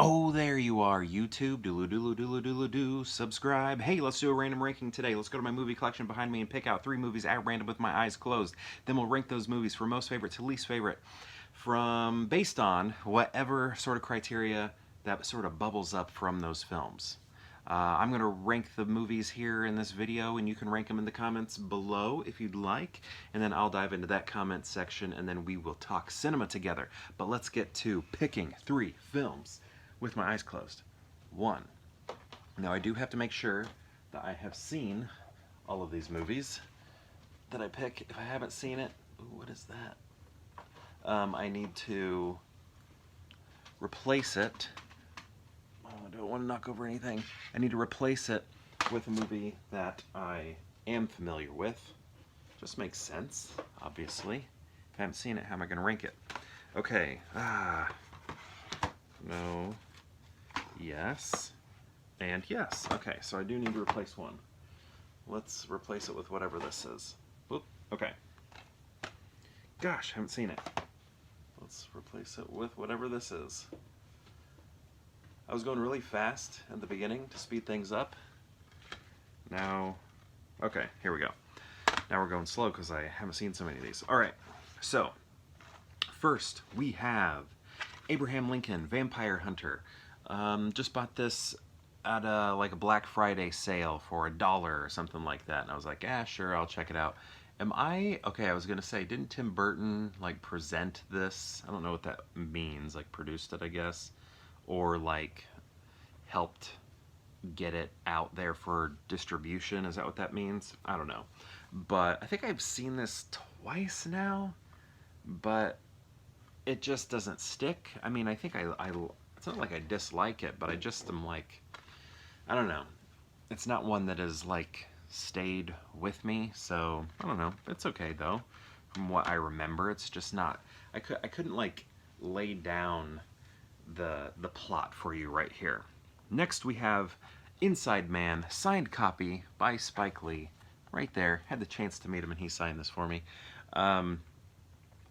Oh, there you are, YouTube. Doodle doodle doodle doodle doo. Subscribe. Hey, let's do a random ranking today. Let's go to my movie collection behind me and pick out 3 movies at random with my eyes closed. Then we'll rank those movies from most favorite to least favorite, from based on whatever sort of criteria that sort of bubbles up from those films. I'm going to rank the movies here in this video, and you can rank them in the comments below if you'd like. And then I'll dive into that comment section, and then we will talk cinema together. But let's get to picking 3 films with my eyes closed. 1. Now I do have to make sure that I have seen all of these movies that I pick. If I haven't seen it, ooh, what is that? I need to replace it. Oh, I don't want to knock over anything. I need to replace it with a movie that I am familiar with. Just makes sense, obviously. If I haven't seen it, how am I going to rank it? Okay. No. Yes. And yes. Okay, so I do need to replace one. Let's replace it with whatever this is. Oop, okay. Gosh, haven't seen it. Let's replace it with whatever this is. I was going really fast at the beginning to speed things up. Now, okay, here we go. Now we're going slow because I haven't seen so many of these. All right, so first we have Abraham Lincoln, Vampire Hunter. Just bought this at like a Black Friday sale for $1 or something like that, and I was like, sure, I'll check it out. Okay, I was gonna say, didn't Tim Burton like present this? I don't know what that means, like produced it, I guess, or like helped get it out there for distribution. Is that what that means? I don't know, but I think I've seen this twice now, but it just doesn't stick. I mean, I think it's not like I dislike it, but I just am like, I don't know. It's not one that has like stayed with me, so I don't know. It's okay though. From what I remember, it's just not. I couldn't like lay down the plot for you right here. Next we have Inside Man, signed copy by Spike Lee. Right there. Had the chance to meet him and he signed this for me.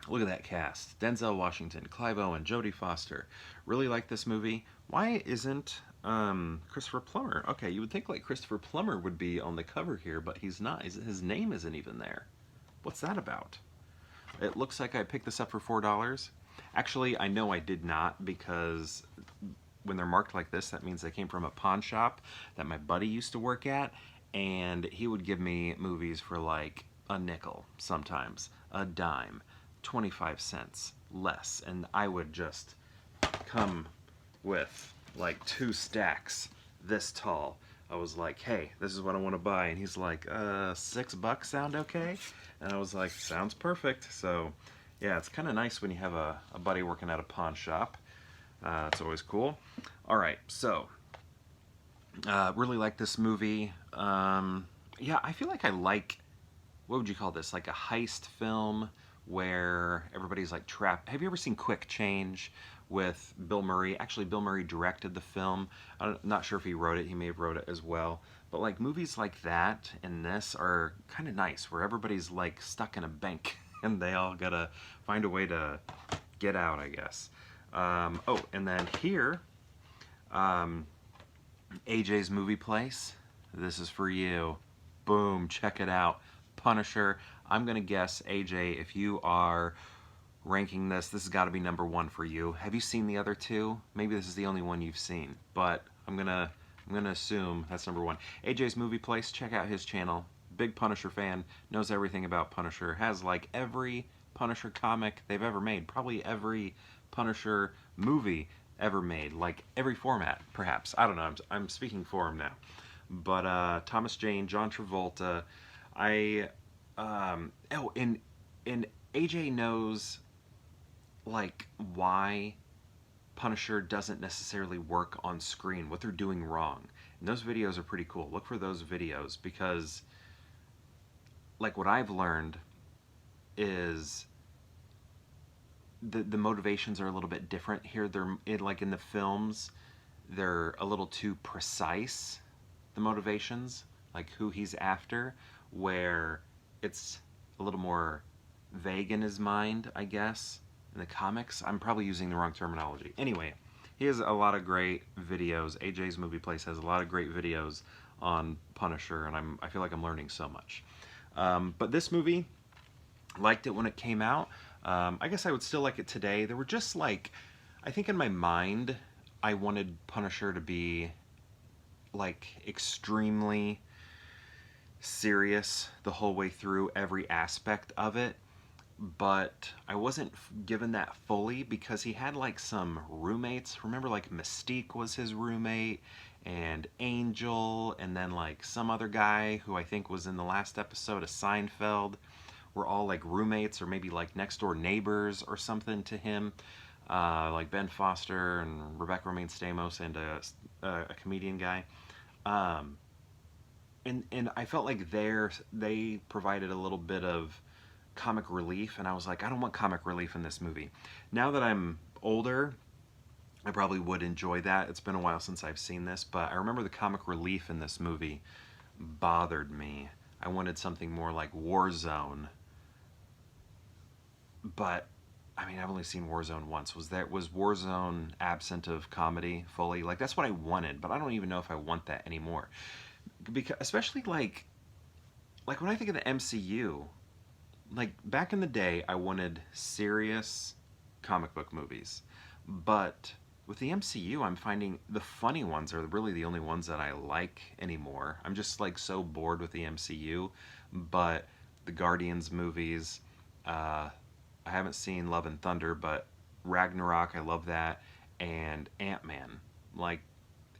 Look at that cast. Denzel Washington, Clive Owen, Jodie Foster. Really like this movie. Why isn't Christopher Plummer? Okay, you would think like Christopher Plummer would be on the cover here, but he's not. His name isn't even there. What's that about? It looks like I picked this up for $4. Actually, I know I did not, because when they're marked like this, that means they came from a pawn shop that my buddy used to work at, and he would give me movies for like a nickel sometimes, a dime, 25 cents, less, and I would just come with like 2 stacks this tall. I was like, hey, this is what I want to buy, and he's like, $6 sound okay? And I was like, sounds perfect. So yeah, it's kind of nice when you have a buddy working at a pawn shop. It's always cool. All right, so really like this movie. Yeah, I feel like I like, what would you call this, like a heist film where everybody's like trapped. Have you ever seen Quick Change with Bill Murray? Actually, Bill Murray directed the film. I'm not sure if he wrote it. He may have wrote it as well. But like movies like that and this are kind of nice, where everybody's like stuck in a bank and they all gotta find a way to get out, I guess. Oh, and then here, AJ's Movie Place. This is for you. Boom, check it out. Punisher. I'm gonna guess, AJ, if you are ranking this has got to be #1 for you. Have you seen the other 2? Maybe this is the only one you've seen, but I'm gonna assume that's #1. AJ's Movie Place. Check out his channel. Big Punisher fan. Knows everything about Punisher. Has like every Punisher comic they've ever made. Probably every Punisher movie ever made. Like every format, perhaps. I don't know. I'm speaking for him now. But Thomas Jane, John Travolta. Oh, and AJ knows like why Punisher doesn't necessarily work on screen, what they're doing wrong. And those videos are pretty cool. Look for those videos, because like what I've learned is the motivations are a little bit different here. They're like in the films, they're a little too precise, the motivations, like who he's after, where it's a little more vague in his mind, I guess. In the comics, I'm probably using the wrong terminology. Anyway, He has a lot of great videos. AJ's Movie Place has a lot of great videos on Punisher, and I feel like I'm learning so much. But this movie, liked it when it came out. I guess I would still like it today. There were just like, I think in my mind, I wanted Punisher to be like extremely serious the whole way through every aspect of it, but I wasn't given that fully because he had like some roommates. Remember, like Mystique was his roommate, and Angel, and then like some other guy who I think was in the last episode of Seinfeld were all like roommates or maybe like next door neighbors or something to him. Like Ben Foster and Rebecca Romaine Stamos and a comedian guy. Um, and I felt like they provided a little bit of comic relief, and I was like, I don't want comic relief in this movie. Now that I'm older, I probably would enjoy that. It's been a while since I've seen this, but I remember the comic relief in this movie bothered me. I wanted something more like Warzone, but I mean, I've only seen Warzone once. Was Warzone absent of comedy fully? Like, that's what I wanted, but I don't even know if I want that anymore. Because especially like when I think of the MCU, like back in the day, I wanted serious comic book movies, but with the MCU, I'm finding the funny ones are really the only ones that I like anymore. I'm just like so bored with the MCU, but the Guardians movies, I haven't seen Love and Thunder, but Ragnarok, I love that, and Ant-Man, like,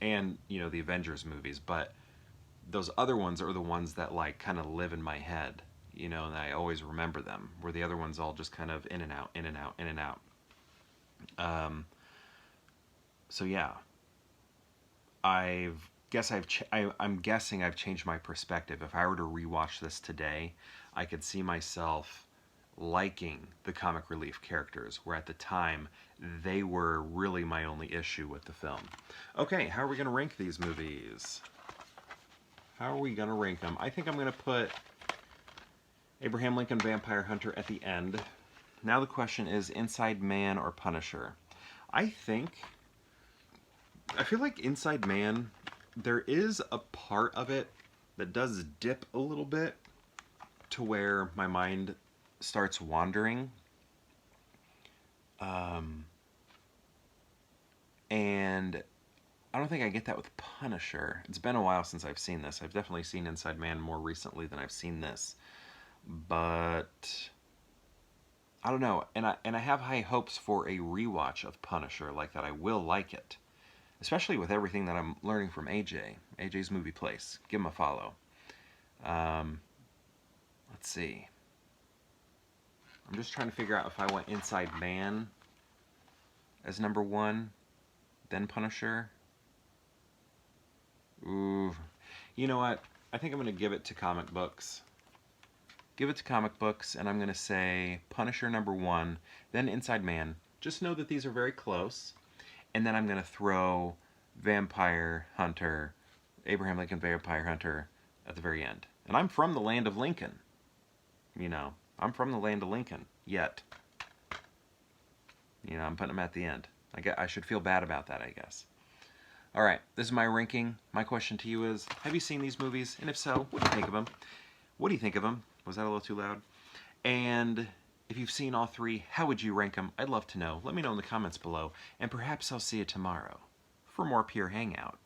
and you know the Avengers movies, but those other ones are the ones that like kind of live in my head, you know, and I always remember them. Where the other ones all just kind of in and out, in and out, in and out. So yeah, I'm guessing I've changed my perspective. If I were to rewatch this today, I could see myself liking the comic relief characters, where at the time they were really my only issue with the film. Okay, how are we going to rank these movies? How are we going to rank them? I think I'm going to put Abraham Lincoln Vampire Hunter at the end. Now the question is Inside Man or Punisher? I feel like Inside Man, there is a part of it that does dip a little bit to where my mind starts wandering. And I don't think I get that with Punisher. It's been a while since I've seen this. I've definitely seen Inside Man more recently than I've seen this. But I don't know. And I have high hopes for a rewatch of Punisher, like that I will like it. Especially with everything that I'm learning from AJ. AJ's Movie Place. Give him a follow. Let's see. I'm just trying to figure out if I want Inside Man as number one, then Punisher. Ooh. You know what? I think I'm going to give it to comic books. Give it to comic books, and I'm going to say Punisher number one, then Inside Man. Just know that these are very close. And then I'm going to throw Vampire Hunter, Abraham Lincoln Vampire Hunter at the very end. And I'm from the land of Lincoln. You know, I'm from the land of Lincoln, yet. You know, I'm putting them at the end. I should feel bad about that, I guess. All right, this is my ranking. My question to you is, have you seen these movies? And if so, what do you think of them? What do you think of them? Was that a little too loud? And if you've seen all three, how would you rank them? I'd love to know. Let me know in the comments below. And perhaps I'll see you tomorrow for more Pure Hangout.